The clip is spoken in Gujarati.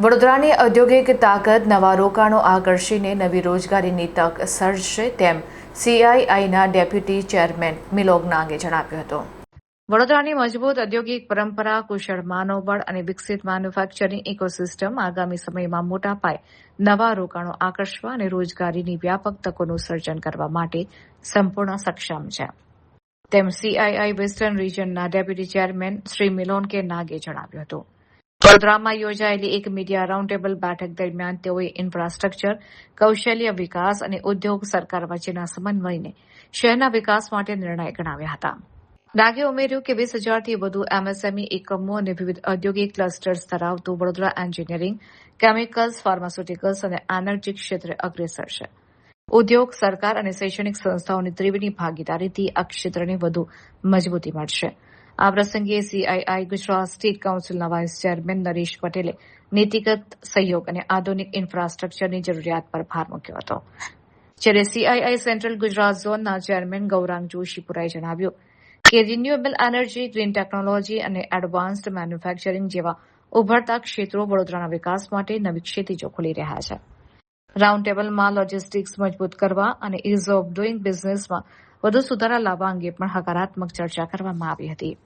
વડોદરાની ઔદ્યોગિક તાકાત નવા રોકાણો આકર્ષીને નવી રોજગારીની તક સર્જશે તેમ સીઆઈઆઈના ડેપ્યુટી ચેરમેન મિલોગ નાગે જણાવ્યું હતું. વડોદરાની મજબૂત ઔદ્યોગિક પરંપરા, કુશળ માનવબળ અને વિકસિત મેન્યુફેક્ચરિંગ ઇકોસિસ્ટમ આગામી સમયમાં મોટા પાયે નવા રોકાણો આકર્ષવા અને રોજગારીની વ્યાપક તકોનું સર્જન કરવા માટે સંપૂર્ણ સક્ષમ છે તેમ સીઆઈઆઈ વેસ્ટર્ન રિજનના deputy chairman Shri Milon K નાગે જણાવ્યું હતું. વડોદરામાં યોજાયેલી એક મીડિયા રાઉન્ડ ટેબલ બેઠક દરમિયાન તેઓએ ઇન્ફ્રાસ્ટ્રક્ચર, કૌશલ્ય વિકાસ અને ઉદ્યોગ સરકાર વચ્ચેના સમન્વયને શહેરના વિકાસ માટે નિર્ણાયક ગણાવ્યા હતા. નાગે ઉમેર્યું કે 20,000થી વધુ એમએસએમઈ એકમો અને વિવિધ ઔદ્યોગિક ક્લસ્ટર્સ ધરાવતું વડોદરા એન્જિનિયરિંગ, કેમિકલ્સ, ફાર્માસ્યુટિકલ્સ અને એનર્જી ક્ષેત્રે અગ્રેસર છે. ઉદ્યોગ, સરકાર અને શૈક્ષણિક સંસ્થાઓની ત્રિવેણી ભાગીદારીથી આ ક્ષેત્રને વધુ મજબૂતી મળશે. આ પ્રસંગે સીઆઈઆઈ ગુજરાત સ્ટેટ કાઉન્સિલના વાઇસ ચેરમેન નરેશ પટેલે નીતિગત સહયોગ અને આધુનિક ઇન્ફ્રાસ્ટ્રક્ચરની જરૂરિયાત પર ભાર મૂક્યો હતો. જ્યારે સીઆઈઆઈ સેન્ટ્રલ ગુજરાત ઝોનના ચેરમેન ગૌરાંગ જોશીપુરાએ જણાવ્યું કે રિન્યુએબલ એનર્જી, ગ્રીન ટેકનોલોજી અને એડવાન્સ્ડ મેન્યુફેક્ચરિંગ જેવા ઉભરતા ક્ષેત્રો વડોદરાના વિકાસ માટે નવી ક્ષિતિજો ખોલી રહ્યા છે. રાઉન્ડ ટેબલમાં લોજિસ્ટિક્સ મજબૂત કરવા અને ઇઝ ઓફ ડુઇંગ બિઝનેસમાં વધુ સુધારા લાવવા અંગે પણ હકારાત્મક ચર્ચા કરવામાં આવી હતી.